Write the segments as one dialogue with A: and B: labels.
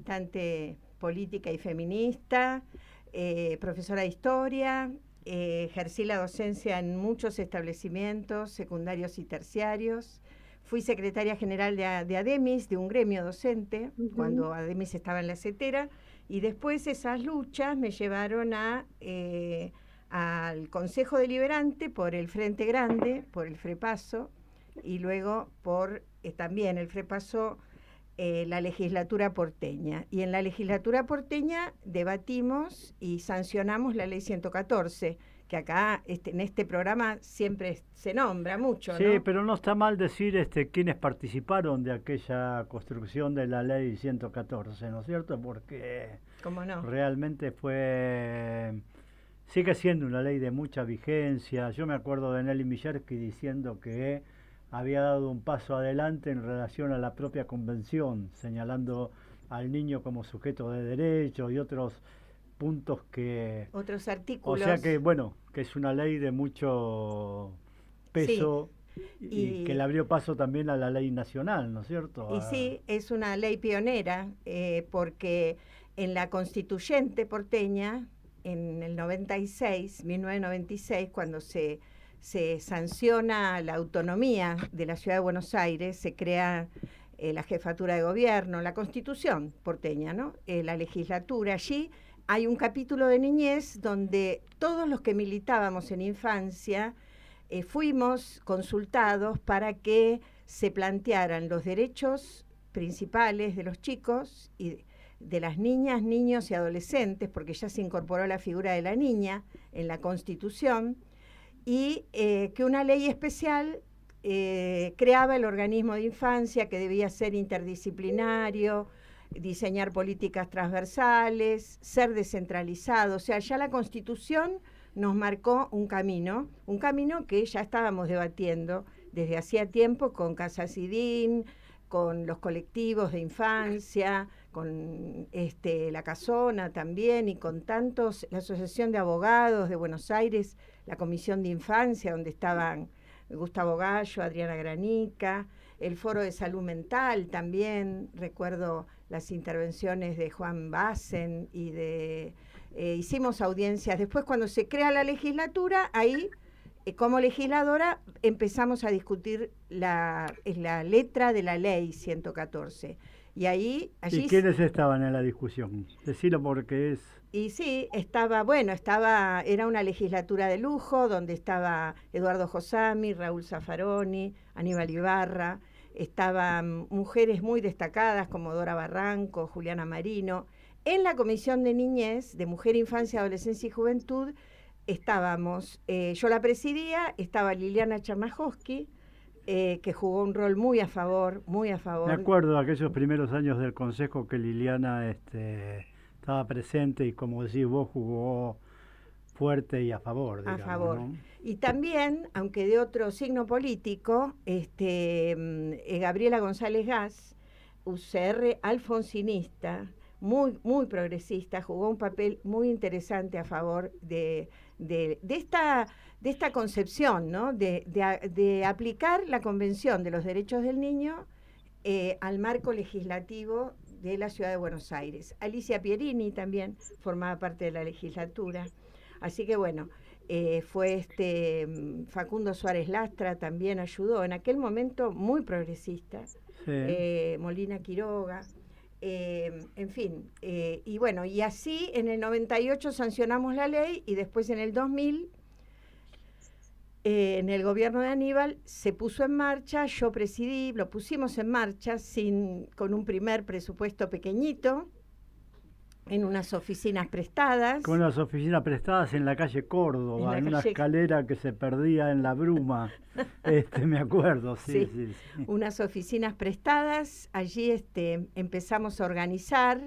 A: militante política y feminista, profesora de historia, ejercí la docencia en muchos establecimientos secundarios y terciarios. Fui secretaria general de ADEMIS, de un gremio docente, cuando ADEMIS estaba en la CETERA, y después esas luchas me llevaron al Consejo Deliberante por el Frente Grande, por el FREPASO, y luego por también el FREPASO, la legislatura porteña. Y en la legislatura porteña debatimos y sancionamos la ley 114, que acá en este programa siempre se nombra mucho,
B: Sí,
A: ¿no?
B: pero no está mal decir quiénes participaron de aquella construcción de la ley 114, ¿no es cierto? Porque
A: ¿Cómo no?
B: realmente sigue siendo una ley de mucha vigencia. Yo me acuerdo de Nelly Millerski diciendo que había dado un paso adelante en relación a la propia convención, señalando al niño como sujeto de derecho y otros puntos que...
A: Otros
B: O sea
A: artículos.
B: que, bueno, que es una ley de mucho
A: Sí,
B: peso y que le
A: y,
B: abrió paso también a la ley nacional, ¿no es cierto?
A: y sí, es una ley pionera, porque en la constituyente porteña, en el 96, 1996, cuando se sanciona la autonomía de la Ciudad de Buenos Aires, se crea la jefatura de gobierno, la constitución porteña, ¿no? La legislatura. Allí hay un capítulo de niñez donde todos los que militábamos en infancia fuimos consultados para que se plantearan los derechos principales de los chicos y de las niñas, niños y adolescentes, porque ya se incorporó la figura de la niña en la Constitución, y que una ley especial creaba el organismo de infancia, que debía ser interdisciplinario, diseñar políticas transversales, ser descentralizado. O sea, ya la Constitución nos marcó un camino que ya estábamos debatiendo desde hacía tiempo con Casa Sidín, con los colectivos de infancia, con la Casona también, y con tantos, la Asociación de Abogados de Buenos Aires, la Comisión de Infancia, donde estaban Gustavo Gallo, Adriana Granica, el Foro de Salud Mental también, recuerdo las intervenciones de Juan Bassen y hicimos audiencias. Después, cuando se crea la legislatura, ahí como legisladora empezamos a discutir la letra de la ley 114. Y
B: ¿Y
A: allí,
B: quiénes estaban en la discusión? Decilo porque es...
A: y sí, era una legislatura de lujo donde estaba Eduardo Josami, Raúl Zaffaroni, Aníbal Ibarra, estaban mujeres muy destacadas como Dora Barranco, Juliana Marino. En la Comisión de Niñez, de Mujer, Infancia, Adolescencia y Juventud, estábamos, yo la presidía, estaba Liliana Chermajowski, que jugó un rol muy a favor, muy a
B: Me
A: favor.
B: acuerdo de aquellos primeros años del Consejo que Liliana estaba presente y como decís vos jugó fuerte y a favor,
A: A
B: digamos,
A: favor.
B: ¿no?
A: Y también, aunque de otro signo político, Gabriela González Gas, UCR alfonsinista, muy progresista, jugó un papel muy interesante a favor de esta concepción, ¿no? De aplicar la Convención de los Derechos del Niño al marco legislativo de la Ciudad de Buenos Aires. Alicia Pierini también formaba parte de la legislatura. Así que bueno, fue Facundo Suárez Lastra también ayudó, en aquel momento muy progresista,
B: Sí.
A: Molina Quiroga, en fin, y bueno, y así en el 98 sancionamos la ley y después en el 2000, en el gobierno de Aníbal se puso en marcha, yo presidí, lo pusimos en marcha con un primer presupuesto pequeñito, en unas oficinas
B: Con
A: prestadas,
B: unas oficinas prestadas en la calle
A: en
B: Córdoba,
A: la
B: en una
A: calle.
B: escalera que se perdía en la bruma. Me acuerdo, sí,
A: Sí,
B: sí, sí.
A: unas oficinas prestadas. Allí empezamos a organizar.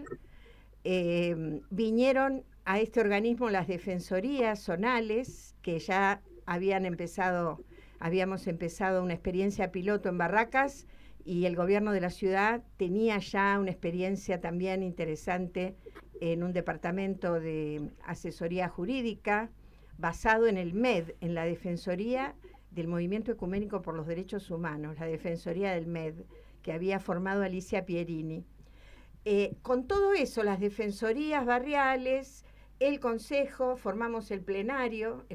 A: Vinieron a este organismo las defensorías zonales, que ya habíamos empezado una experiencia piloto en Barracas, y el gobierno de la ciudad tenía ya una experiencia también interesante en un departamento de asesoría jurídica basado en el MED, en la Defensoría del Movimiento Ecuménico por los Derechos Humanos, la Defensoría del MED, que había formado Alicia Pierini. con todo eso, las defensorías barriales, el consejo, formamos el plenario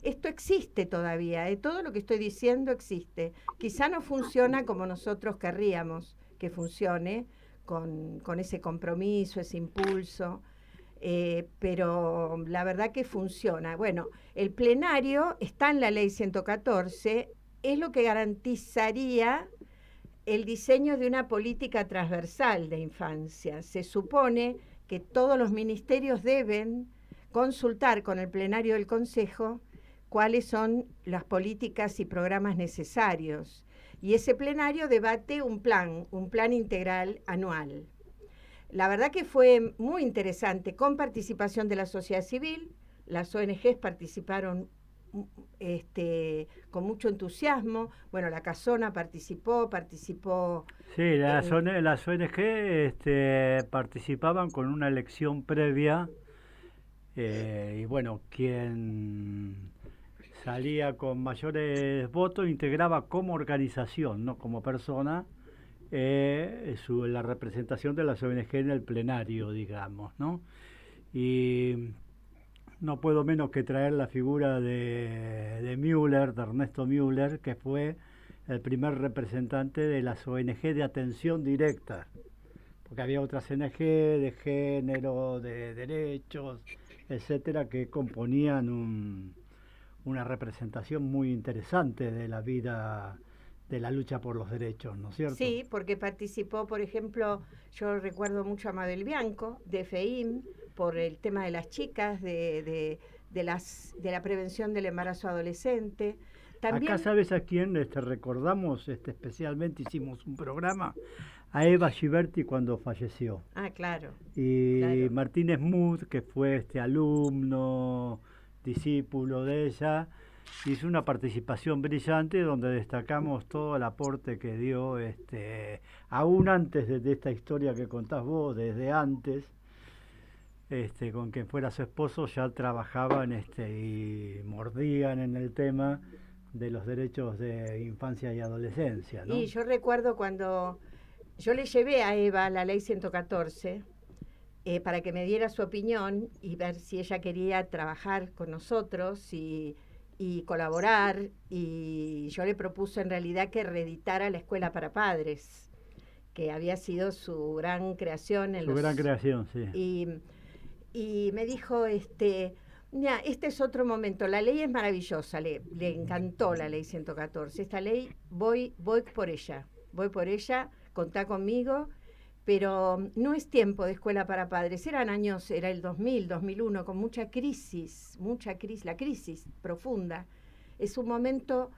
A: esto existe todavía, todo lo que estoy diciendo existe. Quizá no funciona como nosotros querríamos que funcione, con ese compromiso, ese impulso, pero la verdad que funciona. Bueno, el plenario está en la ley 114, es lo que garantizaría el diseño de una política transversal de infancia. Se supone que todos los ministerios deben consultar con el plenario del Consejo cuáles son las políticas y programas necesarios. Y ese plenario debate un plan integral anual. La verdad que fue muy interesante, con participación de la sociedad civil. Las ONGs participaron con mucho entusiasmo. Bueno, la Casona participó.
B: Sí, las ONG participaban con una elección previa y bueno, quien salía con mayores votos integraba como organización, no como persona, la representación de las ONG en el plenario, digamos, ¿no? Y no puedo menos que traer la figura de Müller, de Ernesto Müller, que fue el primer representante de las ONG de atención directa, porque había otras ONG de género, de derechos, etcétera, que componían una representación muy interesante de la vida, de la lucha por los derechos, ¿no es cierto?
A: Sí, porque participó, por ejemplo, yo recuerdo mucho a Mabel Bianco, de FEIM, por el tema de las chicas, de la prevención del embarazo adolescente.
B: También, acá sabes a quién recordamos, especialmente hicimos un programa, a Eva Giberti cuando falleció.
A: Ah, claro.
B: Y
A: claro.
B: Martínez Muth, que fue alumno, discípulo de ella, hizo una participación brillante donde destacamos todo el aporte que dio, aún antes de esta historia que contás vos, desde antes, con quien fuera su esposo, ya trabajaban y mordían en el tema de los derechos de infancia y adolescencia, ¿no?
A: Y yo recuerdo cuando yo le llevé a Eva la ley 114 para que me diera su opinión y ver si ella quería trabajar con nosotros y colaborar, y yo le propuse en realidad que reeditara la Escuela para Padres, que había sido su gran creación.
B: Gran creación, sí.
A: Y me dijo, mira, este es otro momento, la ley es maravillosa, le encantó la ley 114, esta ley voy por ella, contá conmigo, pero no es tiempo de escuela para padres. Era el 2000, 2001, con mucha crisis, la crisis profunda. Es un momento,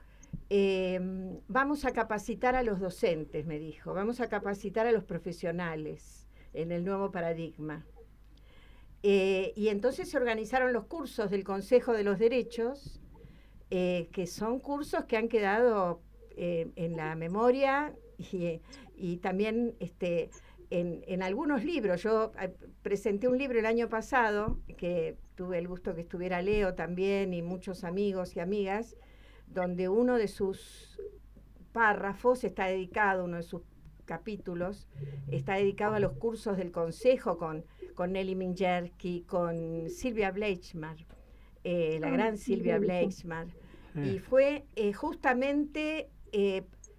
A: vamos a capacitar a los docentes, me dijo, vamos a capacitar a los profesionales en el nuevo paradigma. Y entonces se organizaron los cursos del Consejo de los Derechos, que son cursos que han quedado en la memoria y también en algunos libros. Yo presenté un libro el año pasado, que tuve el gusto que estuviera Leo también y muchos amigos y amigas, donde uno de sus párrafos está dedicado, uno de sus capítulos, está dedicado a los cursos del Consejo con Nelly Minjerky, con Silvia Bleichmar, la gran Silvia Bleichmar. Y fue justamente...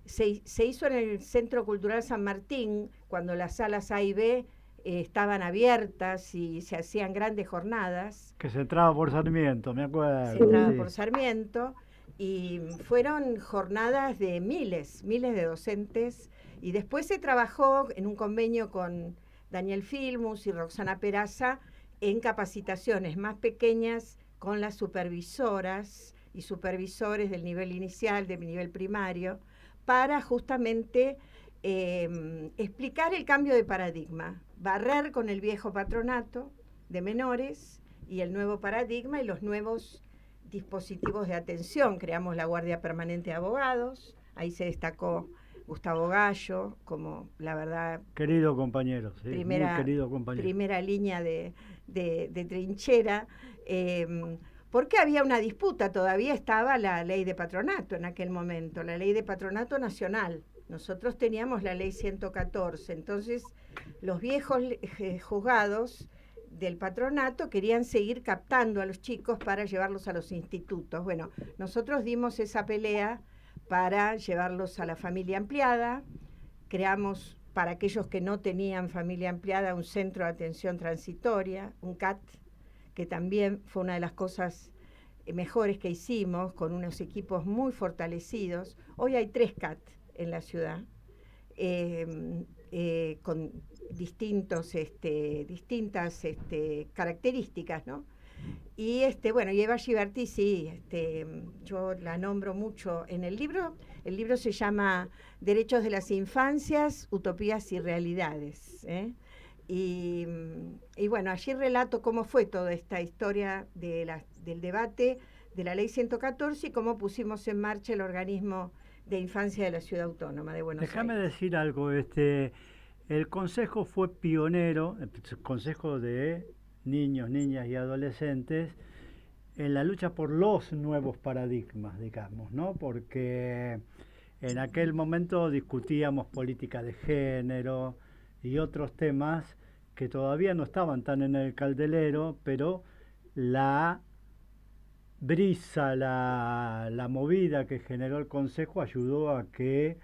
A: Se hizo en el Centro Cultural San Martín, cuando las salas A y B estaban abiertas y se hacían grandes jornadas.
B: Que se entraba por Sarmiento, me acuerdo.
A: Se entraba por Sarmiento, y fueron jornadas de miles de docentes, y después se trabajó en un convenio con Daniel Filmus y Roxana Peraza en capacitaciones más pequeñas con las supervisoras y supervisores del nivel inicial, del nivel primario, para justamente explicar el cambio de paradigma, barrer con el viejo patronato de menores y el nuevo paradigma y los nuevos dispositivos de atención. Creamos la Guardia Permanente de Abogados, ahí se destacó Gustavo Gallo como, la verdad...
B: Querido compañero, sí, muy querido compañero.
A: Primera línea de trinchera, porque había una disputa, todavía estaba la ley de patronato en aquel momento, la ley de patronato nacional, Nosotros teníamos la ley 114, entonces los viejos juzgados del patronato querían seguir captando a los chicos para llevarlos a los institutos. Bueno, nosotros dimos esa pelea para llevarlos a la familia ampliada, creamos para aquellos que no tenían familia ampliada un centro de atención transitoria, un CAT, que también fue una de las cosas mejores que hicimos, con unos equipos muy fortalecidos. Hoy hay 3 CAT en la ciudad, con distintas características, ¿no? Y bueno, y Eva Giberti, sí, yo la nombro mucho en el libro. El libro se llama Derechos de las Infancias, Utopías y Realidades, ¿eh? Y bueno, allí relato cómo fue toda esta historia del debate de la Ley 114 y cómo pusimos en marcha el organismo de infancia de la Ciudad Autónoma de Buenos Aires.
B: Déjame decir algo, el Consejo fue pionero, el Consejo de Niños, Niñas y Adolescentes, en la lucha por los nuevos paradigmas, digamos, ¿no? Porque en aquel momento discutíamos política de género y otros temas que todavía no estaban tan en el candelero, pero la brisa, la movida que generó el Consejo ayudó a que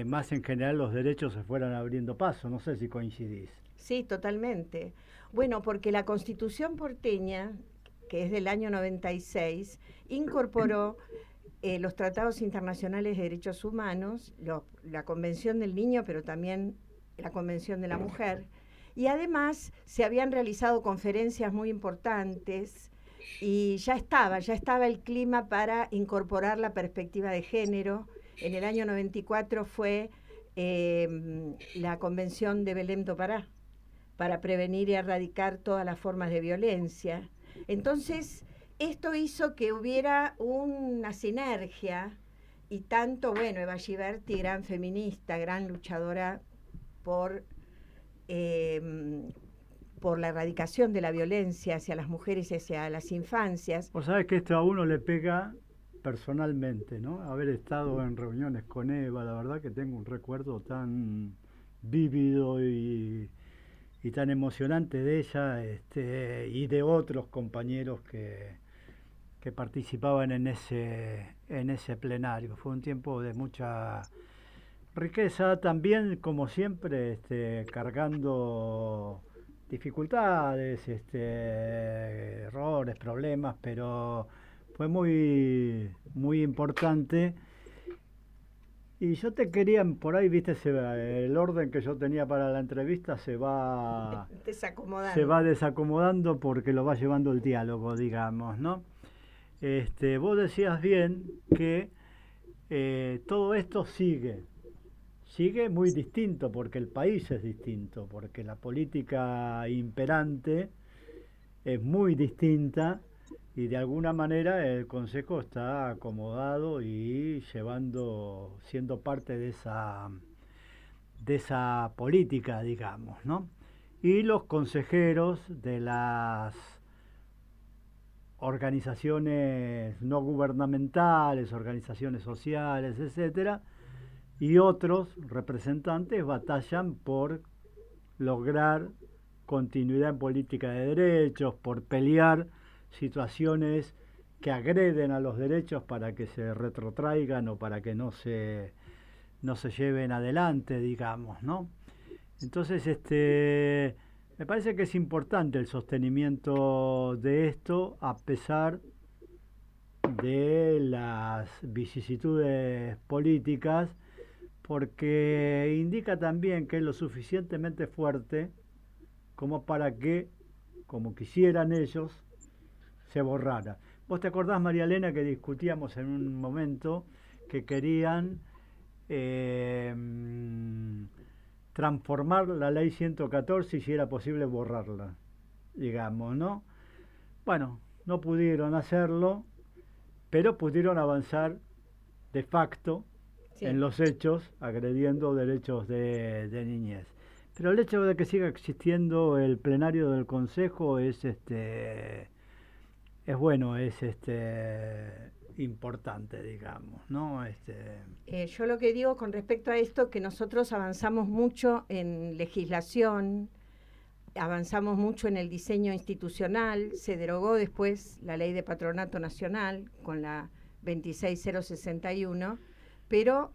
B: más en general los derechos se fueran abriendo paso. No sé si coincidís.
A: Sí, totalmente. Bueno, porque la Constitución porteña, que es del año 96, incorporó los tratados internacionales de derechos humanos, la Convención del Niño, pero también la Convención de la Mujer, y además se habían realizado conferencias muy importantes y ya estaba el clima para incorporar la perspectiva de género. En el año 94 fue la Convención de Belém do Pará, para prevenir y erradicar todas las formas de violencia. Entonces, esto hizo que hubiera una sinergia, y tanto, bueno, Eva Giberti, gran feminista, gran luchadora por la erradicación de la violencia hacia las mujeres y hacia las infancias.
B: Vos sabés que esto a uno le pega personalmente, ¿no? Haber estado en reuniones con Eva, la verdad que tengo un recuerdo tan vívido y tan emocionante de ella, y de otros compañeros que participaban en ese plenario. Fue un tiempo de mucha riqueza, también como siempre cargando dificultades, errores, problemas, pero fue muy, muy importante. Y yo te quería, por ahí, viste, el orden que yo tenía para la entrevista se va desacomodando porque lo va llevando el diálogo, digamos, ¿no? Vos decías bien que todo esto sigue muy distinto porque el país es distinto, porque la política imperante es muy distinta. Y de alguna manera el Consejo está acomodado y siendo parte de esa política, digamos, ¿no? Y los consejeros de las organizaciones no gubernamentales, organizaciones sociales, etcétera, y otros representantes batallan por lograr continuidad en política de derechos, por pelear situaciones que agreden a los derechos para que se retrotraigan o para que no se lleven adelante, digamos, ¿no? Entonces, me parece que es importante el sostenimiento de esto a pesar de las vicisitudes políticas, porque indica también que es lo suficientemente fuerte como para que, como quisieran ellos, se borrara. ¿Vos te acordás, María Elena, que discutíamos en un momento que querían transformar la ley 114 y si era posible borrarla, digamos, ¿no? Bueno, no pudieron hacerlo, pero pudieron avanzar de facto, sí, en los hechos, agrediendo derechos de niñez. Pero el hecho de que siga existiendo el plenario del Consejo es bueno, es importante, digamos, ¿no?
A: Yo lo que digo con respecto a esto, que nosotros avanzamos mucho en legislación, avanzamos mucho en el diseño institucional, se derogó después la ley de patronato nacional con la 26061, pero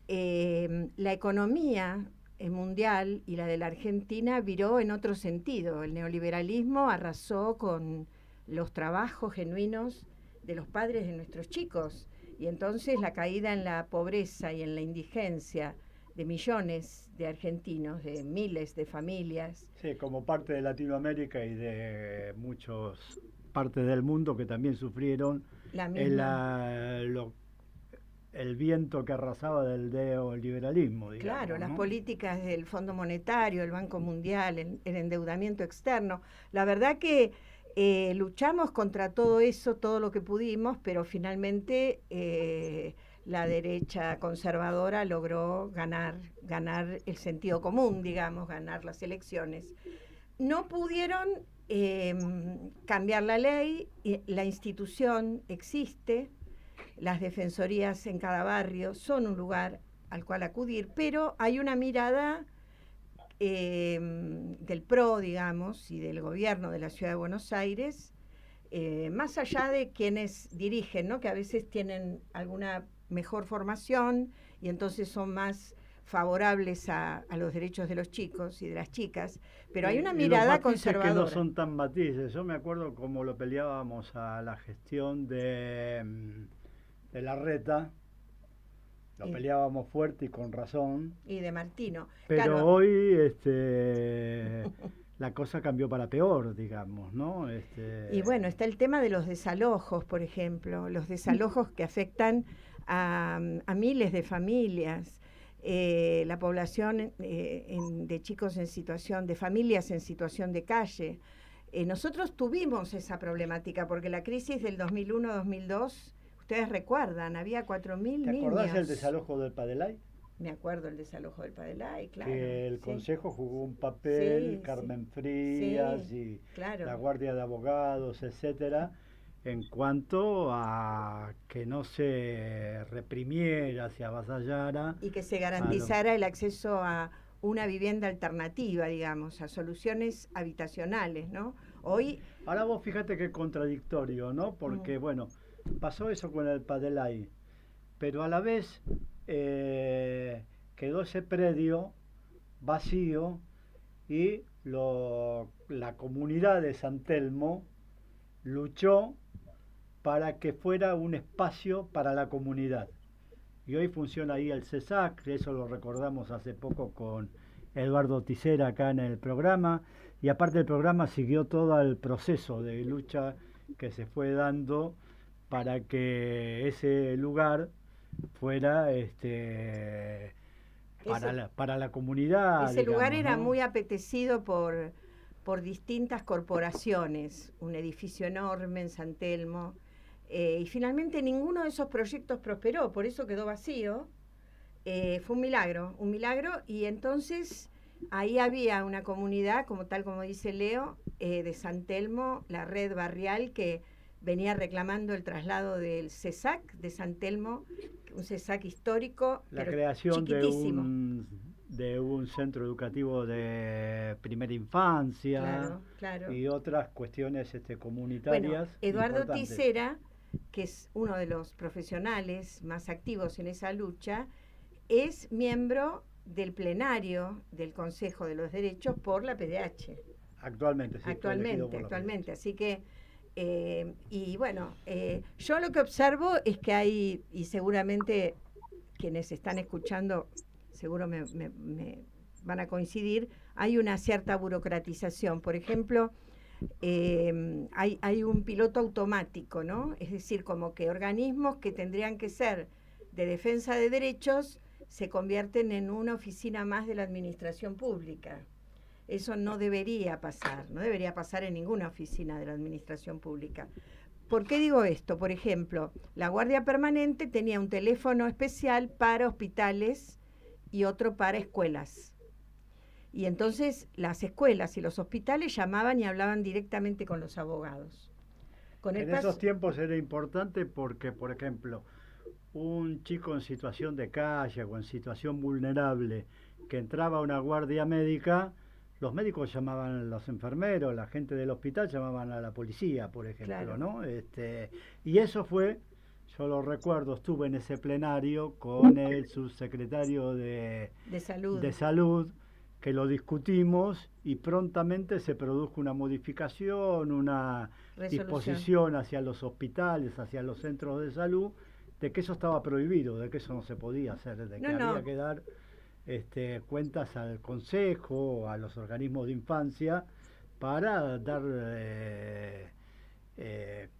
A: la economía mundial y la de la Argentina viró en otro sentido. El neoliberalismo arrasó con los trabajos genuinos de los padres de nuestros chicos, y entonces la caída en la pobreza y en la indigencia de millones de argentinos, de miles de familias.
B: Sí, como parte de Latinoamérica y de muchas partes del mundo que también sufrieron el viento que arrasaba del neoliberalismo, digamos.
A: Claro, las
B: ¿no?
A: políticas del Fondo Monetario, el Banco Mundial, el endeudamiento externo. La verdad que luchamos contra todo eso, todo lo que pudimos, pero finalmente la derecha conservadora logró ganar el sentido común, digamos, ganar las elecciones. No pudieron cambiar la ley, la institución existe, las defensorías en cada barrio son un lugar al cual acudir, pero hay una mirada del PRO, digamos, y del gobierno de la Ciudad de Buenos Aires, más allá de quienes dirigen, ¿no? Que a veces tienen alguna mejor formación y entonces son más favorables a los derechos de los chicos y de las chicas, pero hay una mirada conservadora.
B: Que no son tan matices. Yo me acuerdo cómo lo peleábamos a la gestión de Larreta, lo peleábamos fuerte y con razón.
A: Y de Martino.
B: Pero
A: claro.
B: Hoy la cosa cambió para peor, digamos, ¿no?
A: Y bueno, está el tema de los desalojos, por ejemplo, los desalojos que afectan a miles de familias, la población de chicos en situación, de familias en situación de calle. Nosotros tuvimos esa problemática porque la crisis del 2001-2002, ustedes recuerdan, había 4.000 niños.
B: ¿Te acordás del desalojo del Padelay?
A: Me acuerdo el desalojo del Padelay, claro.
B: Que el Consejo jugó un papel, Carmen Frías y la Guardia de Abogados, etcétera, en cuanto a que no se reprimiera, se avasallara.
A: Y que se garantizara el acceso a una vivienda alternativa, digamos, a soluciones habitacionales, ¿no? Hoy...
B: Ahora vos fíjate qué contradictorio, ¿no? Porque, bueno, pasó eso con el Padelay, pero a la vez quedó ese predio vacío y la comunidad de San Telmo luchó para que fuera un espacio para la comunidad. Y hoy funciona ahí el CESAC, eso lo recordamos hace poco con Eduardo Tisera acá en el programa, y aparte del programa siguió todo el proceso de lucha que se fue dando para que ese lugar fuera para la comunidad.
A: Ese lugar
B: digamos,
A: era
B: ¿no?
A: muy apetecido por distintas corporaciones, un edificio enorme en San Telmo, y finalmente ninguno de esos proyectos prosperó, por eso quedó vacío. Fue un milagro, y entonces ahí había una comunidad, tal como dice Leo, de San Telmo, la red barrial que venía reclamando el traslado del CESAC de San Telmo, un CESAC histórico,
B: la
A: pero
B: creación
A: chiquitísimo.
B: de un centro educativo de primera infancia,
A: claro.
B: Y otras cuestiones comunitarias.
A: Bueno, Eduardo
B: importantes.
A: Tisera, que es uno de los profesionales más activos en esa lucha, es miembro del plenario del Consejo de los Derechos por la PDH.
B: Actualmente, sí.
A: Actualmente. Así que, y bueno, yo lo que observo es que hay, y seguramente quienes están escuchando, seguro me van a coincidir, hay una cierta burocratización. Por ejemplo, hay un piloto automático, ¿no? Es decir, como que organismos que tendrían que ser de defensa de derechos se convierten en una oficina más de la administración pública. Eso no debería pasar en ninguna oficina de la administración pública. ¿Por qué digo esto? Por ejemplo, la Guardia Permanente tenía un teléfono especial para hospitales y otro para escuelas. Y entonces las escuelas y los hospitales llamaban y hablaban directamente con los abogados. Con el
B: En esos tiempos era importante porque, por ejemplo, un chico en situación de calle o en situación vulnerable que entraba a una guardia médica, los médicos llamaban a los enfermeros, la gente del hospital llamaban a la policía, por ejemplo,
A: claro,
B: ¿no? Y eso fue, yo lo recuerdo, estuve en ese plenario con el subsecretario
A: de salud,
B: de salud, que lo discutimos y prontamente se produjo una modificación, una
A: resolución.
B: disposición hacia los hospitales, hacia los centros de salud, de que eso estaba prohibido, de que eso no se podía hacer, de
A: No,
B: que había
A: no,
B: que dar cuentas al consejo, a los organismos de infancia, para dar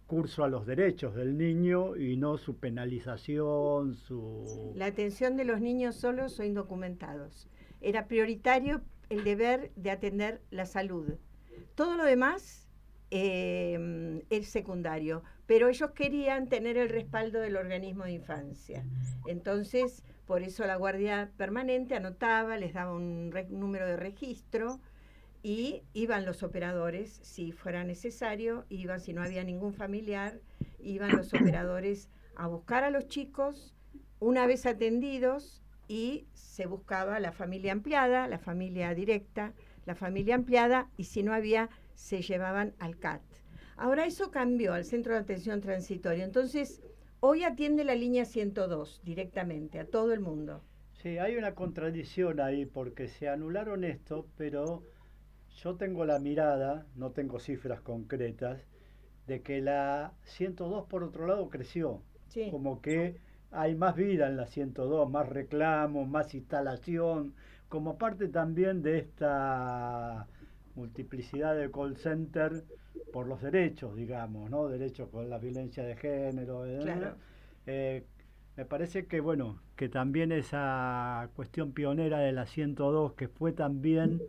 B: curso a los derechos del niño y no su penalización, su...
A: la atención de los niños solos o indocumentados. Era prioritario el deber de atender la salud. Todo lo demás es secundario, pero ellos querían tener el respaldo del organismo de infancia. Entonces, por eso la Guardia Permanente anotaba, les daba un número de registro y iban los operadores, si fuera necesario, iban, si no había ningún familiar, iban los operadores a buscar a los chicos una vez atendidos y se buscaba la familia ampliada, la familia directa, la familia ampliada y si no había, se llevaban al CAT. Ahora eso cambió al Centro de Atención Transitoria, entonces hoy atiende la línea 102 directamente a todo el mundo.
B: Sí, hay una contradicción ahí porque se anularon esto, pero yo tengo la mirada, no tengo cifras concretas, de que la 102 por otro lado creció,
A: Sí,
B: como que hay más vida en la 102, más reclamos, más instalación, como parte también de esta multiplicidad de call center por los derechos, digamos, ¿no? Derechos con la violencia de género.
A: claro.
B: Eh, Me parece que, bueno, que también esa cuestión pionera de la 102, que fue también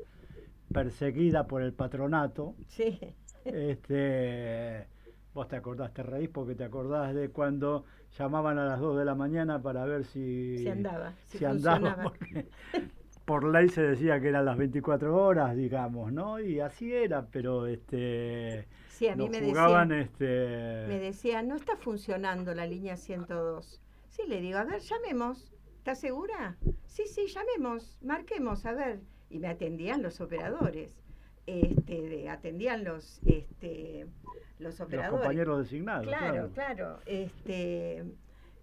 B: perseguida por el patronato,
A: Sí,
B: este, vos te acordás, te reís porque te acordás de cuando llamaban a las 2 de la mañana para ver
A: se andaba, si
B: si andaba,
A: funcionaba.
B: porque por ley se decía que eran las 24 horas, digamos, ¿no? Y así era, pero
A: Sí, a mí
B: nos jugaban,
A: me decía, no está funcionando la línea 102. Sí, le digo, a ver, llamemos. ¿Estás segura? Sí, sí, llamemos, marquemos, a ver. Y me atendían los operadores. Atendían los
B: los
A: operadores.
B: compañeros designados,
A: Claro,
B: claro.
A: claro.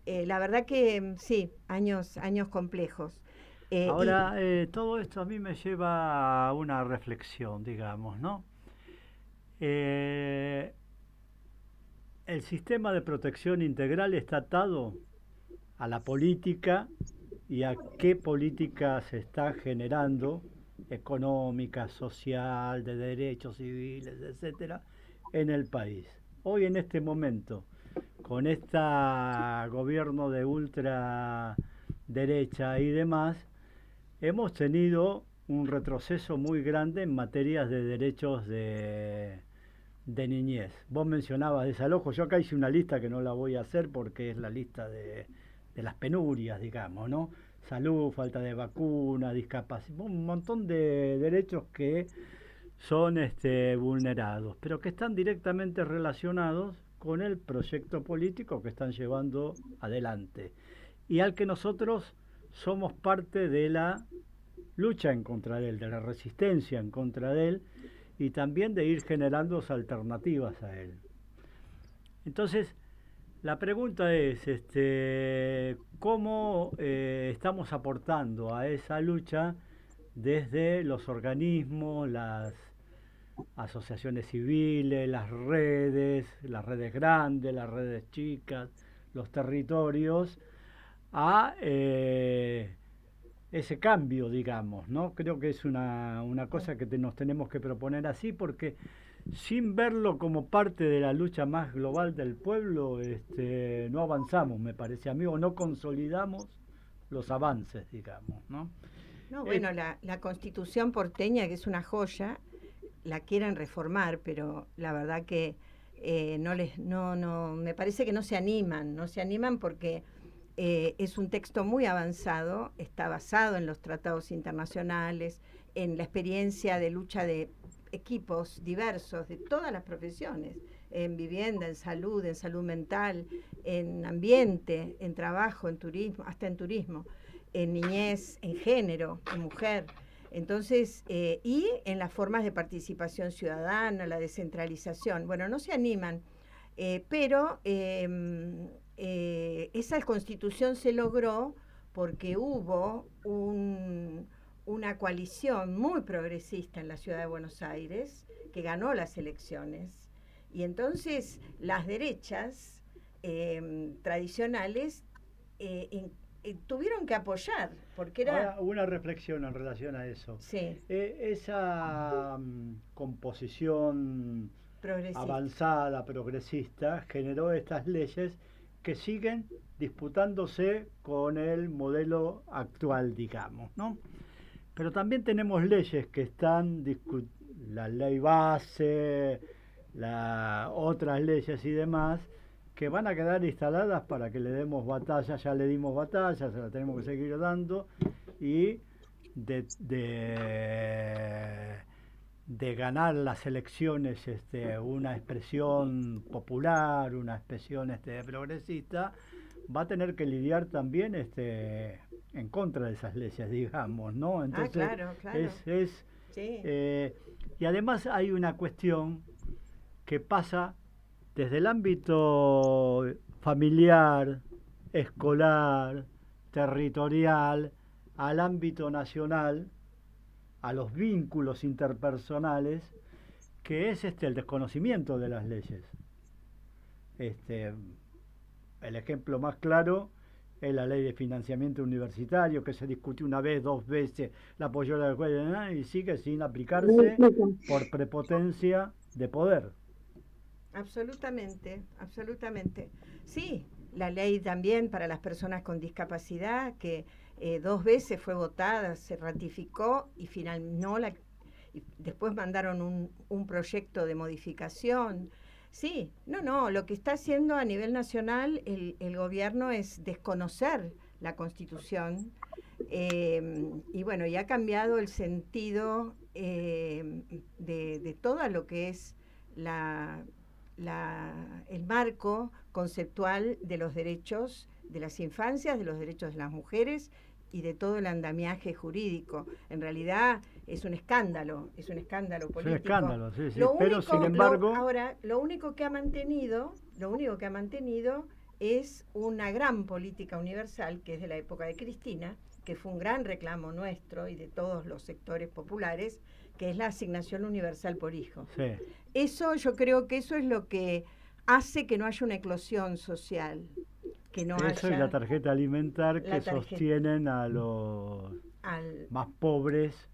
A: La verdad que sí, años complejos. Y
B: Ahora, todo esto a mí me lleva a una reflexión, digamos, ¿no? Eh, el sistema de protección integral está atado a la política y a qué política se está generando, económica, social, de derechos civiles, etcétera, en el país. Hoy en este momento, con este gobierno de ultraderecha y demás, hemos tenido un retroceso muy grande en materias de derechos de niñez. Vos mencionabas desalojo, yo acá hice una lista que no la voy a hacer porque es la lista de las penurias, digamos, ¿no? Salud, falta de vacuna, discapacidad, un montón de derechos que son vulnerados, pero que están directamente relacionados con el proyecto político que están llevando adelante y al que nosotros somos parte de la lucha en contra de él, de la resistencia en contra de él y también de ir generando alternativas a él. Entonces, la pregunta es, ¿cómo estamos aportando a esa lucha desde los organismos, las asociaciones civiles, las redes grandes, las redes chicas, los territorios, a ese cambio, digamos, ¿no? Creo que es una cosa que nos tenemos que proponer así porque sin verlo como parte de la lucha más global del pueblo, no avanzamos, me parece a mí, o no consolidamos los avances, digamos, ¿no?
A: no,
B: Eh,
A: bueno, la Constitución porteña, que es una joya, la quieren reformar, pero la verdad que no, me parece que no se animan porque es un texto muy avanzado, está basado en los tratados internacionales, en la experiencia de lucha de equipos diversos de todas las profesiones. en vivienda, en salud mental, en ambiente, en trabajo, en turismo, hasta en turismo, en niñez, en género, en mujer. Entonces, y en las formas de participación ciudadana, la descentralización. Bueno, no se animan, pero esa constitución se logró porque hubo una coalición muy progresista en la ciudad de Buenos Aires que ganó las elecciones. Y entonces las derechas tradicionales tuvieron que apoyar, porque era...
B: Ahora, una reflexión en relación a eso.
A: Sí.
B: Esa composición avanzada, progresista, generó estas leyes que siguen disputándose con el modelo actual, digamos, ¿no? Pero también tenemos leyes que están la ley base, otras leyes y demás, que van a quedar instaladas para que le demos batalla. Ya le dimos batalla, se la tenemos que seguir dando, y de ganar las elecciones una expresión popular, una expresión progresista, va a tener que lidiar también en contra de esas leyes, digamos, ¿no? Entonces,
A: claro. Sí.
B: Y además hay una cuestión que pasa desde el ámbito familiar, escolar, territorial, al ámbito nacional, a los vínculos interpersonales, que es el desconocimiento de las leyes. El ejemplo más claro es la ley de financiamiento universitario, que se discutió una vez, 2 veces, la apoyó la juez y sigue sin aplicarse por prepotencia de poder.
A: Absolutamente. Sí, la ley también para las personas con discapacidad, que 2 veces fue votada, se ratificó y y después mandaron un proyecto de modificación. Sí, no, lo que está haciendo a nivel nacional el gobierno es desconocer la Constitución, y bueno, y ha cambiado el sentido de todo lo que es el marco conceptual de los derechos de las infancias, de los derechos de las mujeres y de todo el andamiaje jurídico. En realidad es un escándalo político.
B: Es un escándalo, sí, pero sin embargo...
A: Ahora, lo único que ha mantenido es una gran política universal, que es de la época de Cristina, que fue un gran reclamo nuestro y de todos los sectores populares, que es la asignación universal por hijo.
B: Sí.
A: Eso, yo creo que eso es lo que hace que no haya una eclosión social.
B: Eso y la tarjeta alimentar que sostienen a los más pobres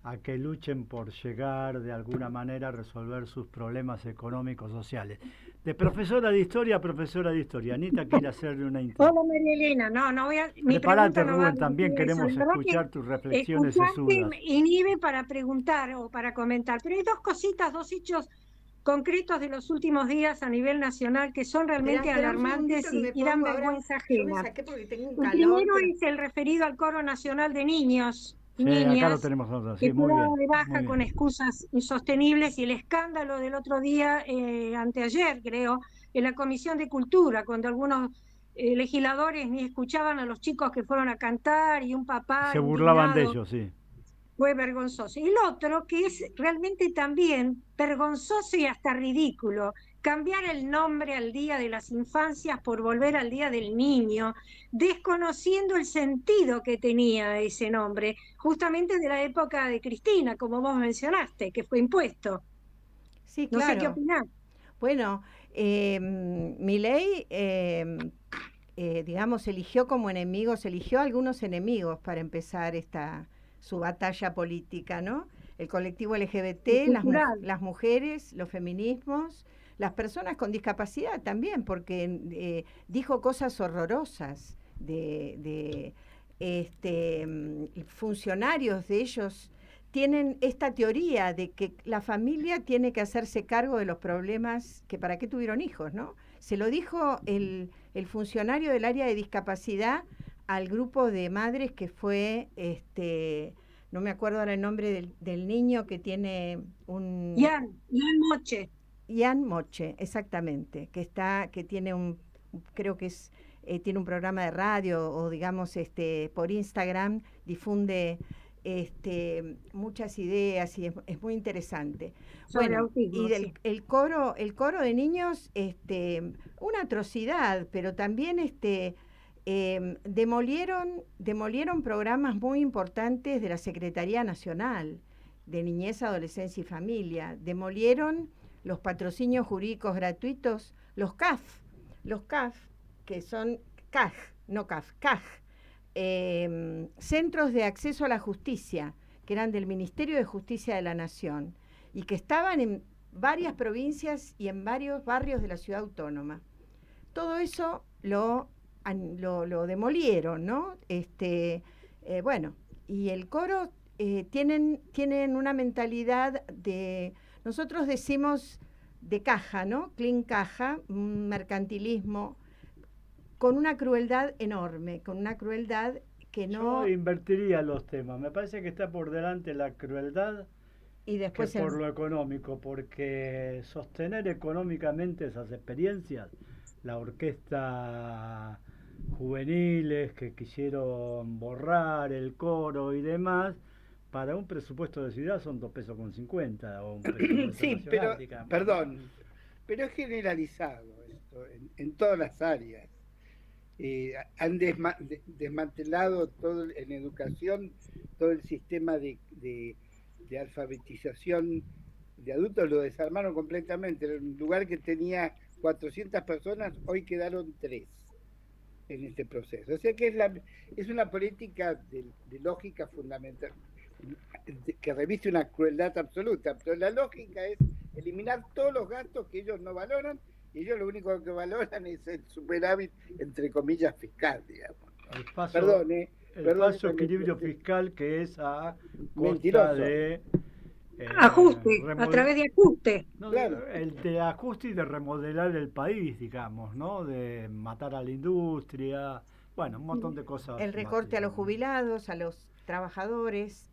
B: a que luchen por llegar de alguna manera a resolver sus problemas económicos sociales. De profesora de historia a profesora de historia, Anita quiere hacerle una
C: Hola María Elena, no voy a...
B: Prepárate, Rubén, también queremos escuchar tus reflexiones sesudas.
C: Me inhibe para preguntar o para comentar, pero hay 2 cositas, 2 hechos concretos de los últimos días a nivel nacional que son realmente alarmantes y dan vergüenza ajena. El primero es el referido al Coro Nacional de Niños y Niñas,
B: acá lo tenemos nosotros.
C: que fue dado de baja con excusas insostenibles, y el escándalo del otro día, anteayer creo, en la Comisión de Cultura, cuando algunos legisladores ni escuchaban a los chicos que fueron a cantar, y un papá
B: se burlaban
C: indignado.
B: de ellos, sí.
C: Fue vergonzoso. Y el otro, que es realmente también vergonzoso y hasta ridículo, cambiar el nombre al Día de las Infancias por volver al Día del Niño, desconociendo el sentido que tenía ese nombre, justamente de la época de Cristina, como vos mencionaste, que fue impuesto.
A: Sí, claro.
C: No sé qué opinás.
A: Bueno, Milei, digamos, eligió algunos enemigos para empezar su batalla política, ¿no? El colectivo LGBT, las mujeres, los feminismos, las personas con discapacidad también, porque dijo cosas horrorosas de funcionarios de ellos. Tienen esta teoría de que la familia tiene que hacerse cargo de los problemas, que para qué tuvieron hijos, ¿no? Se lo dijo el funcionario del área de discapacidad al grupo de madres que fue, no me acuerdo ahora el nombre del niño que tiene un...
C: Ian Moche.
A: Ian Moche, exactamente, que tiene creo que tiene un programa de radio o digamos por Instagram, difunde muchas ideas y es muy interesante.
C: Sobre
A: Bueno,
C: autismo,
A: y
C: sí.
A: el coro de niños, una atrocidad, pero también demolieron programas muy importantes de la Secretaría Nacional de Niñez, Adolescencia y Familia. Demolieron los patrocinios jurídicos gratuitos, los CAF, que son CAJ, no CAF, CAJ, centros de acceso a la justicia, que eran del Ministerio de Justicia de la Nación, y que estaban en varias provincias y en varios barrios de la ciudad autónoma. Todo eso lo demolieron, ¿no? Bueno, y el coro tienen una mentalidad nosotros decimos de caja, ¿no? Clean caja, un mercantilismo con una crueldad enorme, con una crueldad que no...
B: Yo invertiría los temas. Me parece que está por delante la crueldad
A: Y
B: que
A: después
B: por lo económico, porque sostener económicamente esas experiencias, la orquesta juveniles que quisieron borrar el coro y demás, para un presupuesto de ciudad son 2,50 pesos o un presupuesto
D: Sí,
B: nacional,
D: pero,
B: digamos, ¿no?
D: perdón, pero es generalizado esto en todas las áreas. Han desmantelado todo en educación, todo el sistema de alfabetización de adultos, lo desarmaron completamente. En un lugar que tenía 400 personas, hoy quedaron 3 en este proceso. O sea que es una política de lógica fundamental, que reviste una crueldad absoluta, pero la lógica es eliminar todos los gastos que ellos no valoran, y ellos lo único que valoran es el superávit, entre comillas, fiscal, digamos.
B: El falso equilibrio fiscal que es a costa
D: mentiroso.
B: de
C: Ajuste, a través de ajuste.
B: No,
D: claro.
B: El de ajuste y de remodelar el país, digamos, ¿no? De matar a la industria, bueno, un montón de cosas.
A: El recorte a los jubilados, a los trabajadores,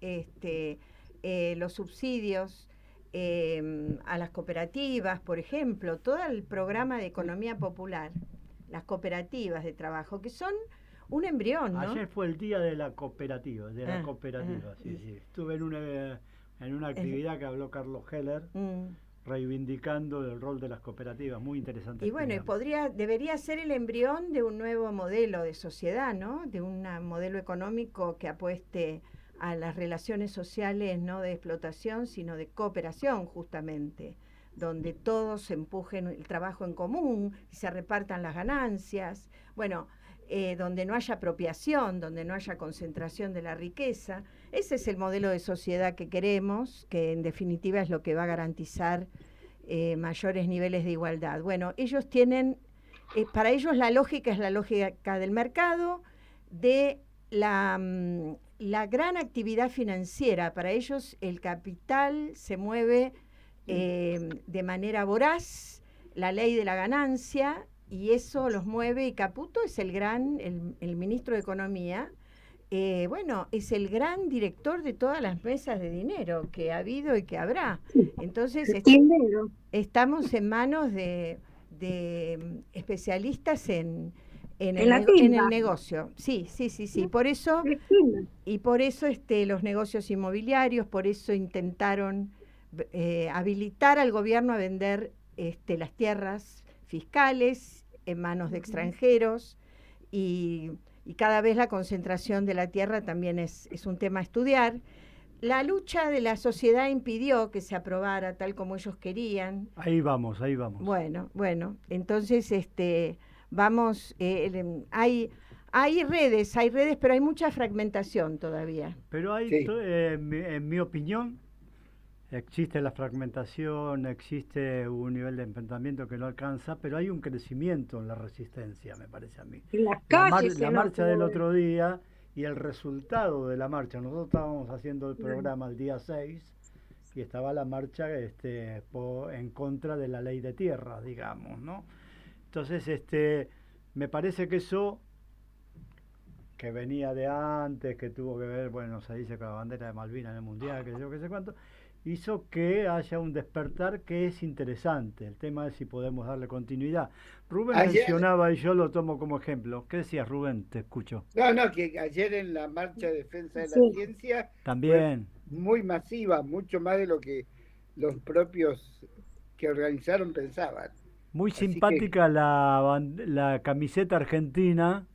A: los subsidios a las cooperativas, por ejemplo, todo el programa de economía popular, las cooperativas de trabajo, que son un embrión, ¿no?
B: Ayer fue el día de la cooperativa, sí. Estuve en una actividad que habló Carlos Heller, reivindicando el rol de las cooperativas, muy interesante.
A: Y bueno, debería ser el embrión de un nuevo modelo de sociedad, ¿no? De un modelo económico que apueste a las relaciones sociales, no de explotación, sino de cooperación, justamente, donde todos empujen el trabajo en común y se repartan las ganancias. Bueno, donde no haya apropiación, donde no haya concentración de la riqueza. Ese es el modelo de sociedad que queremos, que en definitiva es lo que va a garantizar mayores niveles de igualdad. Bueno, ellos tienen, para ellos la lógica es la lógica del mercado, de la gran actividad financiera. Para ellos el capital se mueve de manera voraz, la ley de la ganancia, y eso los mueve, y Caputo es el ministro de Economía, bueno, es el gran director de todas las mesas de dinero que ha habido y que habrá. Entonces, estamos en manos de especialistas en el negocio. Sí. Por eso, los negocios inmobiliarios, por eso intentaron habilitar al gobierno a vender las tierras fiscales en manos de extranjeros, y cada vez la concentración de la tierra también es un tema a estudiar. La lucha de la sociedad impidió que se aprobara tal como ellos querían.
B: Ahí vamos.
A: Bueno, entonces vamos, hay redes, pero hay mucha fragmentación todavía.
B: Pero hay,
D: Sí.
B: En mi opinión, existe la fragmentación, existe un nivel de enfrentamiento que no alcanza, pero hay un crecimiento en la resistencia, me parece a mí. La marcha del otro día y el resultado de la marcha. Nosotros estábamos haciendo el programa el día 6 y estaba la marcha en contra de la ley de tierra, digamos, ¿no? Entonces, me parece que eso, que venía de antes, que tuvo que ver, bueno, se dice con la bandera de Malvinas en el Mundial, que sé yo, qué sé cuánto, hizo que haya un despertar que es interesante. El tema es si podemos darle continuidad. Rubén mencionaba, y yo lo tomo como ejemplo. ¿Qué decías, Rubén? Te escucho.
D: No, que ayer en la marcha de defensa de la ciencia
B: también
D: fue muy masiva, mucho más de lo que los propios que organizaron pensaban.
B: Muy simpática la camiseta argentina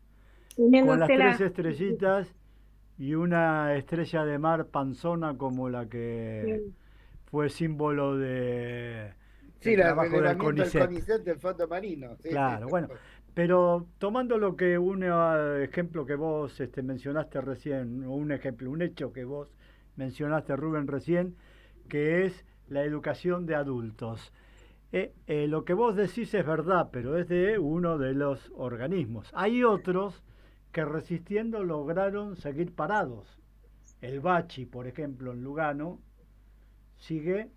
B: con las 3 estrellitas y una estrella de mar panzona como la que fue símbolo del trabajo del
D: CONICET del Fondo Marino. Sí,
B: claro, bueno, pero tomando lo que un ejemplo que vos mencionaste recién, o un ejemplo, un hecho que vos mencionaste, Rubén, recién, que es la educación de adultos. Lo que vos decís es verdad, pero es de uno de los organismos. Hay otros que resistiendo lograron seguir parados. El Bachi, por ejemplo, en Lugano, sigue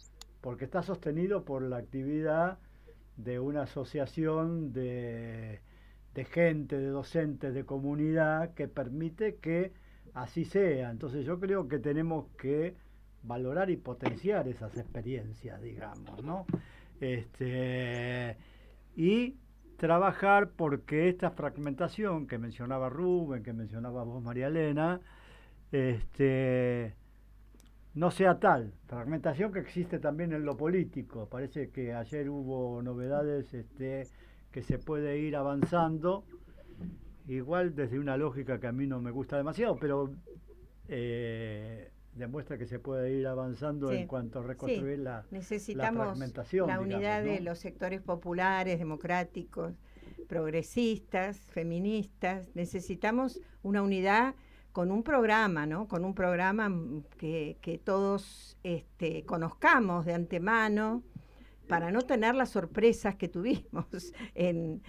B: porque está sostenido por la actividad de una asociación de gente, de docentes, de comunidad, que permite que así sea. Entonces yo creo que tenemos que valorar y potenciar esas experiencias, digamos, ¿no? Y trabajar porque esta fragmentación que mencionaba Rubén, que mencionaba vos, María Elena, no sea tal. Fragmentación que existe también en lo político. Parece que ayer hubo novedades que se puede ir avanzando, igual desde una lógica que a mí no me gusta demasiado, pero demuestra que se puede ir avanzando en cuanto a reconstruir la fragmentación.
A: La unidad, digamos, ¿no?, de los sectores populares, democráticos, progresistas, feministas. Necesitamos una unidad con un programa, ¿no? Con un programa que todos conozcamos de antemano, para no tener las sorpresas que tuvimos en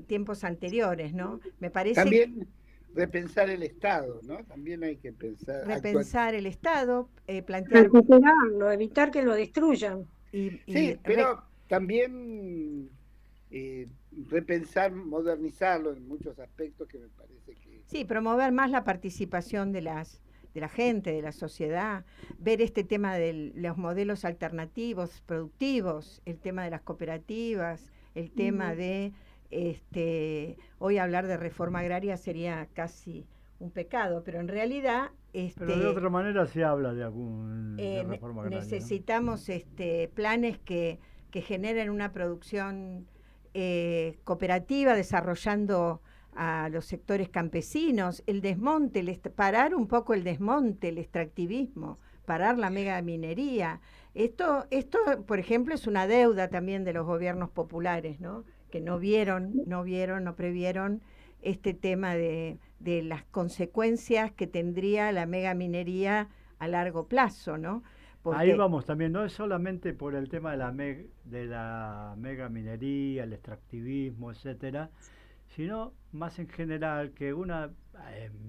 A: tiempos anteriores, ¿no? Me parece
D: también repensar el Estado, ¿no? También hay que
A: repensar el Estado, plantear...
C: recuperarlo, evitar que lo destruyan.
D: Sí, pero también repensar, modernizarlo en muchos aspectos que me parece que...
A: Sí, promover más la participación de la gente, de la sociedad, ver este tema de los modelos alternativos, productivos, el tema de las cooperativas, el tema de... hoy hablar de reforma agraria sería casi un pecado, pero en realidad...
B: pero de otra manera se habla de de reforma agraria.
A: Necesitamos, ¿no?, planes que generen una producción cooperativa, desarrollando a los sectores campesinos, el desmonte, parar un poco el desmonte, el extractivismo, parar la megaminería. Esto, por ejemplo, es una deuda también de los gobiernos populares, ¿no?, que no previeron este tema de las consecuencias que tendría la megaminería a largo plazo, ¿no?
B: Porque ahí vamos también, no es solamente por el tema de la megaminería, el extractivismo, etcétera, sino más en general que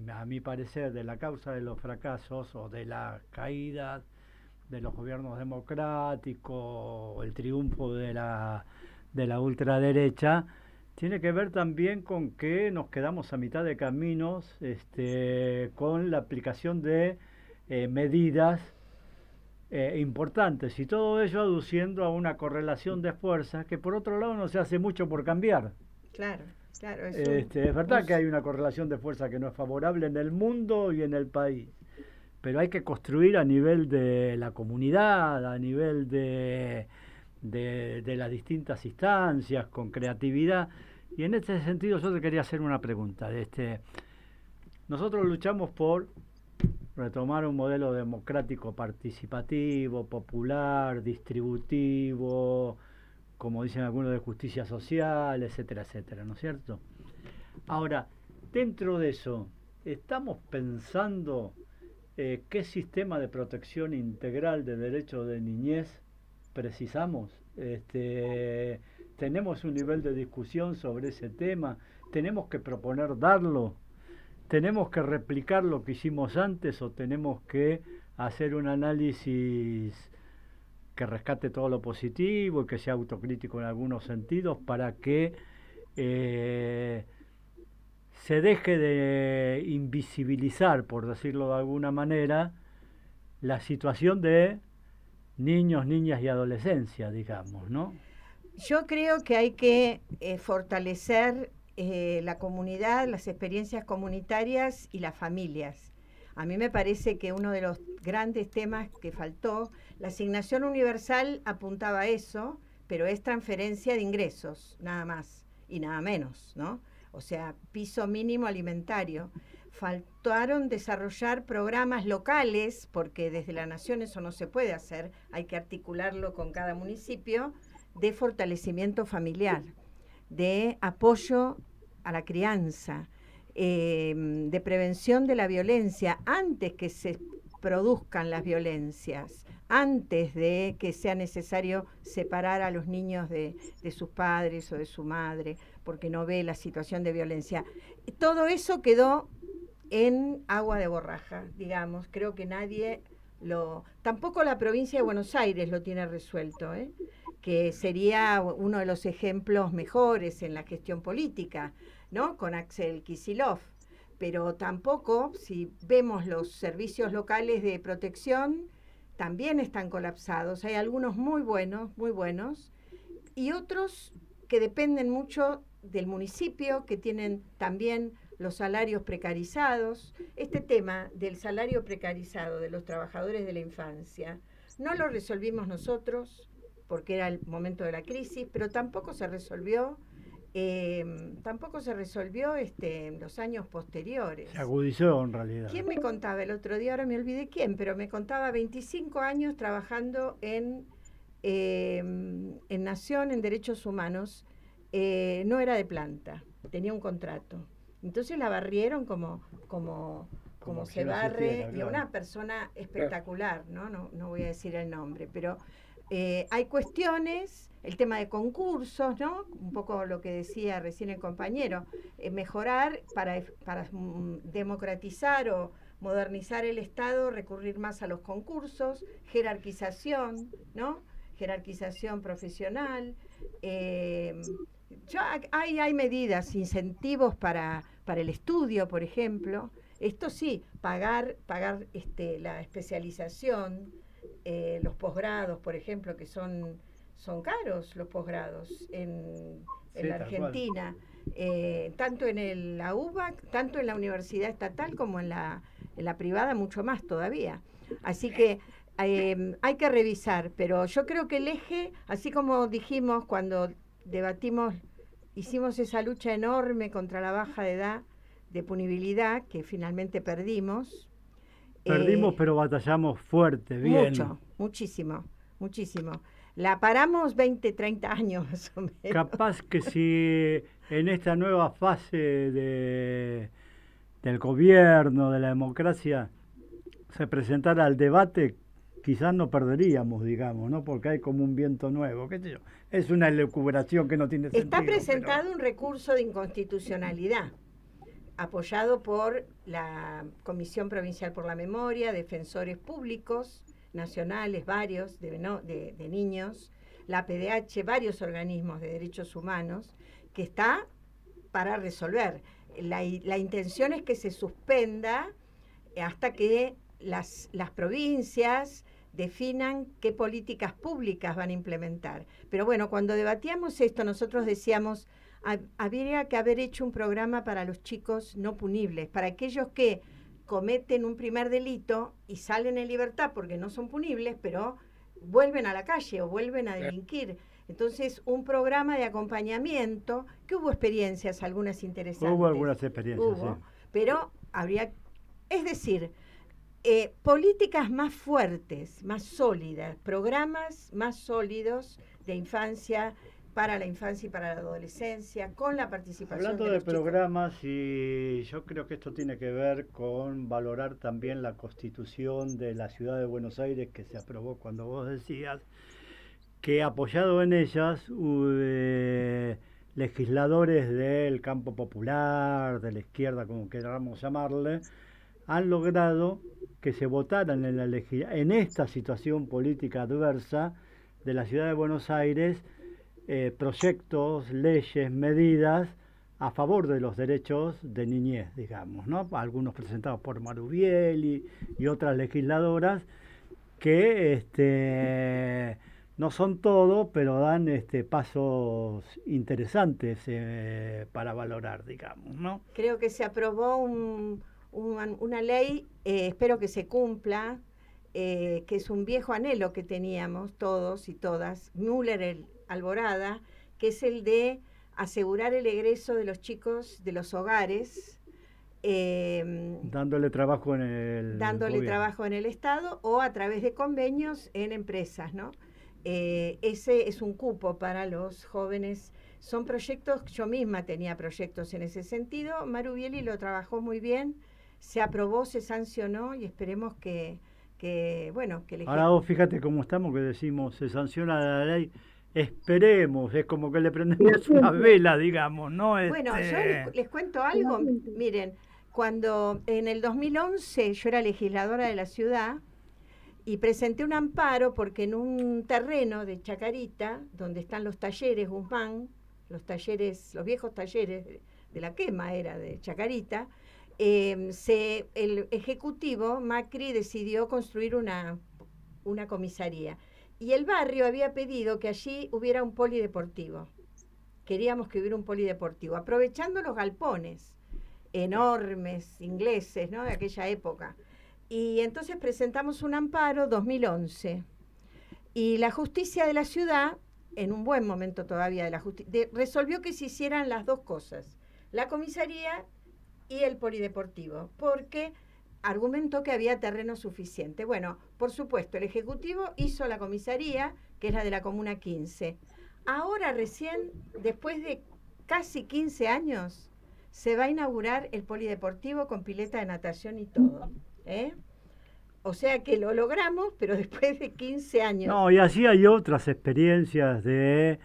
B: a mi parecer, de la causa de los fracasos o de la caída de los gobiernos democráticos, o el triunfo de la ultraderecha, tiene que ver también con que nos quedamos a mitad de caminos con la aplicación de medidas importantes, y todo ello aduciendo a una correlación de fuerzas que por otro lado no se hace mucho por cambiar.
A: Claro.
B: Es verdad que hay una correlación de fuerza que no es favorable en el mundo y en el país, pero hay que construir a nivel de la comunidad, a nivel de las distintas instancias, con creatividad. Y en este sentido yo te quería hacer una pregunta. Nosotros luchamos por retomar un modelo democrático participativo, popular, distributivo, como dicen algunos, de justicia social, etcétera, etcétera, ¿no es cierto? Ahora, dentro de eso, ¿estamos pensando qué sistema de protección integral de derechos de niñez precisamos? ¿Tenemos un nivel de discusión sobre ese tema? ¿Tenemos que proponer darlo? ¿Tenemos que replicar lo que hicimos antes o tenemos que hacer un análisis que rescate todo lo positivo y que sea autocrítico en algunos sentidos para que se deje de invisibilizar, por decirlo de alguna manera, la situación de niños, niñas y adolescencia, digamos, ¿no?
A: Yo creo que hay que fortalecer la comunidad, las experiencias comunitarias y las familias. A mí me parece que uno de los grandes temas que faltó, la asignación universal apuntaba a eso, pero es transferencia de ingresos, nada más y nada menos, ¿no? O sea, piso mínimo alimentario. Faltaron desarrollar programas locales, porque desde la nación eso no se puede hacer, hay que articularlo con cada municipio, de fortalecimiento familiar, de apoyo a la crianza, de prevención de la violencia antes que se produzcan las violencias, antes de que sea necesario separar a los niños de sus padres o de su madre, porque no ve la situación de violencia. Todo eso quedó en agua de borraja, digamos. Creo que nadie tampoco la provincia de Buenos Aires lo tiene resuelto, que sería uno de los ejemplos mejores en la gestión política, ¿no? Con Axel Kicillof. Pero tampoco, si vemos los servicios locales de protección, también están colapsados. Hay algunos muy buenos, y otros que dependen mucho del municipio, que tienen también los salarios precarizados. Este tema del salario precarizado de los trabajadores de la infancia no lo resolvimos nosotros porque era el momento de la crisis, pero tampoco se resolvió en los años posteriores.
B: Se agudizó en realidad.
A: ¿Quién me contaba el otro día? Ahora me olvidé quién, pero me contaba 25 años trabajando en Nación, en Derechos Humanos. No era de planta, tenía un contrato. Entonces la barrieron como se barre, y a una persona espectacular, ¿no? No voy a decir el nombre, pero hay cuestiones, el tema de concursos, ¿no? Un poco lo que decía recién el compañero, mejorar para democratizar o modernizar el Estado, recurrir más a los concursos, jerarquización, ¿no? Jerarquización profesional. Hay medidas, incentivos para el estudio, por ejemplo. Esto sí, pagar la especialización, los posgrados, por ejemplo, que son caros los posgrados en la Argentina, tanto en la UBA, tanto en la universidad estatal como en la privada, mucho más todavía. Así que hay que revisar, pero yo creo que el eje, así como dijimos cuando debatimos, hicimos esa lucha enorme contra la baja de edad de punibilidad, que finalmente perdimos.
B: Perdimos, pero batallamos fuerte, bien.
A: Mucho, muchísimo. La paramos 20, 30 años más o menos.
B: Capaz que si en esta nueva fase del gobierno, de la democracia, se presentara al debate, quizás no perderíamos, digamos, ¿no? Porque hay como un viento nuevo, qué sé yo. Es una elucubración que no tiene sentido.
A: Está presentado un recurso de inconstitucionalidad, apoyado por la Comisión Provincial por la Memoria, defensores públicos, nacionales, varios, de niños, la PDH, varios organismos de derechos humanos, que está para resolver. La intención es que se suspenda hasta que las provincias definan qué políticas públicas van a implementar. Pero bueno, cuando debatíamos esto, nosotros decíamos, habría que haber hecho un programa para los chicos no punibles, para aquellos que cometen un primer delito y salen en libertad porque no son punibles, pero vuelven a la calle o vuelven a delinquir. Entonces, un programa de acompañamiento, que hubo experiencias, algunas interesantes.
B: Hubo algunas experiencias, sí.
A: Pero es decir, políticas más fuertes, más sólidas, programas más sólidos de infancia, para la infancia y para la adolescencia, con la participación
B: Hablando
A: de
B: de
A: los
B: programas, y yo creo que esto tiene que ver con valorar también la Constitución de la Ciudad de Buenos Aires, que se aprobó cuando vos decías que apoyado en ellas legisladores del campo popular, de la izquierda, como queramos llamarle, han logrado que se votaran en esta situación política adversa de la Ciudad de Buenos Aires proyectos, leyes, medidas a favor de los derechos de niñez, digamos, ¿no? Algunos presentados por Marubiel y otras legisladoras que no son todo, pero dan pasos interesantes para valorar, digamos, ¿no?
A: Creo que se aprobó una ley, espero que se cumpla, que es un viejo anhelo que teníamos todos y todas, Alborada, que es el de asegurar el egreso de los chicos de los hogares,
B: dándole trabajo en el
A: trabajo en el Estado o a través de convenios en empresas, ¿no? Ese es un cupo para los jóvenes. Son proyectos, yo misma tenía proyectos en ese sentido. Maru Bieli lo trabajó muy bien, se aprobó, se sancionó y esperemos que
B: Ahora vos fíjate cómo estamos, que decimos, se sanciona la ley, esperemos, es como que le prendemos una vela, digamos, ¿no?
A: Bueno, yo les cuento algo, miren, cuando en el 2011 yo era legisladora de la ciudad y presenté un amparo porque en un terreno de Chacarita, donde están los talleres Guzmán, los viejos talleres de la quema era de Chacarita, el ejecutivo Macri decidió construir una comisaría y el barrio había pedido que allí hubiera un polideportivo. Queríamos que hubiera un polideportivo, aprovechando los galpones enormes ingleses, ¿no?, de aquella época. Y entonces presentamos un amparo 2011 y la justicia de la ciudad, en un buen momento todavía de la justicia, resolvió que se hicieran las dos cosas, la comisaría y el polideportivo, porque argumentó que había terreno suficiente. Bueno, por supuesto, el Ejecutivo hizo la comisaría, que es la de la Comuna 15. Ahora recién, después de casi 15 años, se va a inaugurar el polideportivo con pileta de natación y todo. O sea que lo logramos, pero después de 15 años.
B: No, y así hay otras experiencias de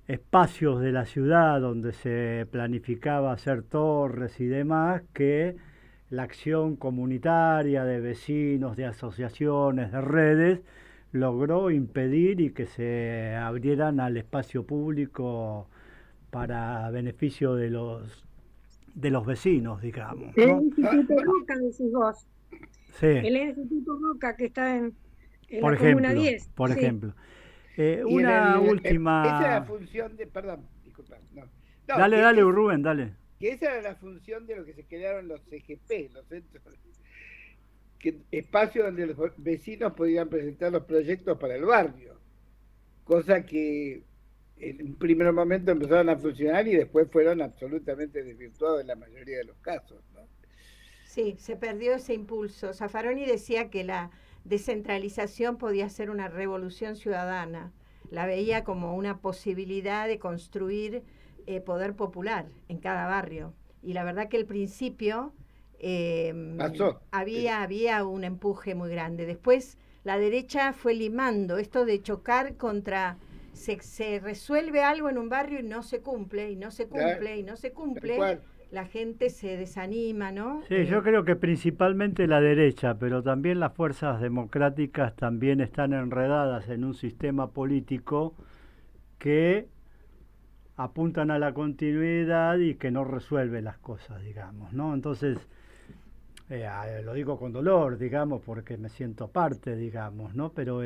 B: espacios de la ciudad donde se planificaba hacer torres y demás, que la acción comunitaria de vecinos, de asociaciones, de redes, logró impedir y que se abrieran al espacio público para beneficio de los vecinos, digamos, ¿no?
C: El Instituto Roca, decís vos.
B: Sí.
C: El Instituto Roca que está en
B: por
C: la
B: ejemplo,
C: Comuna 10.
B: Por
C: sí.
B: ejemplo. Una última...
D: Esa era la función de... Perdón, disculpa. No,
B: dale, Rubén, dale.
D: Que esa era la función de lo que se crearon los CGP, los centros... espacios donde los vecinos podían presentar los proyectos para el barrio. Cosa que en un primer momento empezaron a funcionar y después fueron absolutamente desvirtuados en la mayoría de los casos, ¿no?
A: Sí, se perdió ese impulso. Zaffaroni decía que la descentralización podía ser una revolución ciudadana. La veía como una posibilidad de construir poder popular en cada barrio. Y la verdad que al principio había un empuje muy grande. Después la derecha fue limando esto de chocar contra... Se resuelve algo en un barrio y no se cumple, y no se cumple, y no se cumple. La gente se desanima, ¿no?
B: Sí, yo creo que principalmente la derecha, pero también las fuerzas democráticas también están enredadas en un sistema político que apuntan a la continuidad y que no resuelve las cosas, digamos, ¿no? Entonces, lo digo con dolor, digamos, porque me siento parte, digamos, ¿no? Pero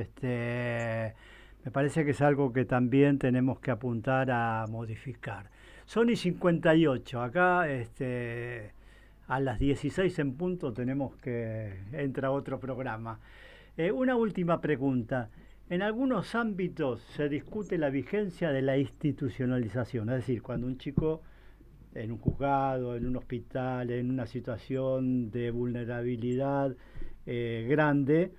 B: me parece que es algo que también tenemos que apuntar a modificar. Son y 58, acá a las 16 en punto tenemos que entra otro programa. Una última pregunta. En algunos ámbitos se discute la vigencia de la institucionalización, es decir, cuando un chico en un juzgado, en un hospital, en una situación de vulnerabilidad grande,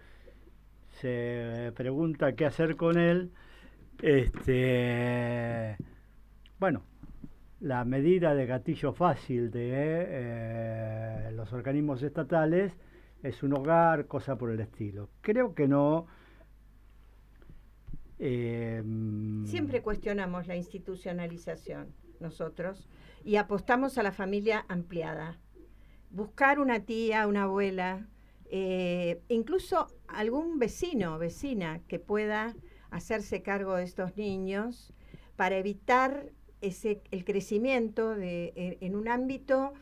B: se pregunta qué hacer con él. Bueno, la medida de gatillo fácil de los organismos estatales es un hogar, cosa por el estilo. Creo que no.
A: Siempre cuestionamos la institucionalización nosotros y apostamos a la familia ampliada. Buscar una tía, una abuela, incluso algún vecino o vecina que pueda hacerse cargo de estos niños para evitar el crecimiento en un ámbito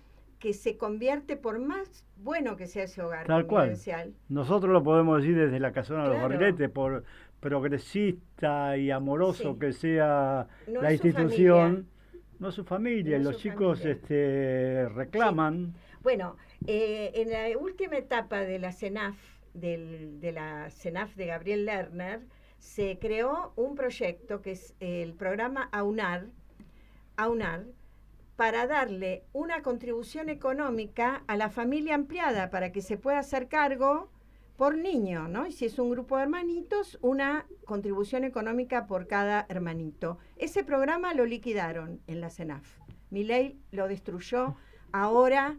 A: que se convierte, por más bueno que sea ese hogar
B: Tal cual.
A: convivencial.
B: Nosotros lo podemos decir desde la Casona de los
A: Claro.
B: Barriletes, por progresista y amoroso
A: Sí.
B: que sea
A: No
B: la
A: es su
B: institución,
A: familia.
B: no es su familia,
A: No
B: y
A: es
B: los
A: su
B: chicos
A: familia.
B: reclaman.
A: Bueno, en la última etapa de la CENAF, de la CENAF de Gabriel Lerner, se creó un proyecto que es el programa AUNAR, para darle una contribución económica a la familia ampliada para que se pueda hacer cargo por niño, ¿no? Y si es un grupo de hermanitos, una contribución económica por cada hermanito. Ese programa lo liquidaron en la CENAF. Milei lo destruyó. Ahora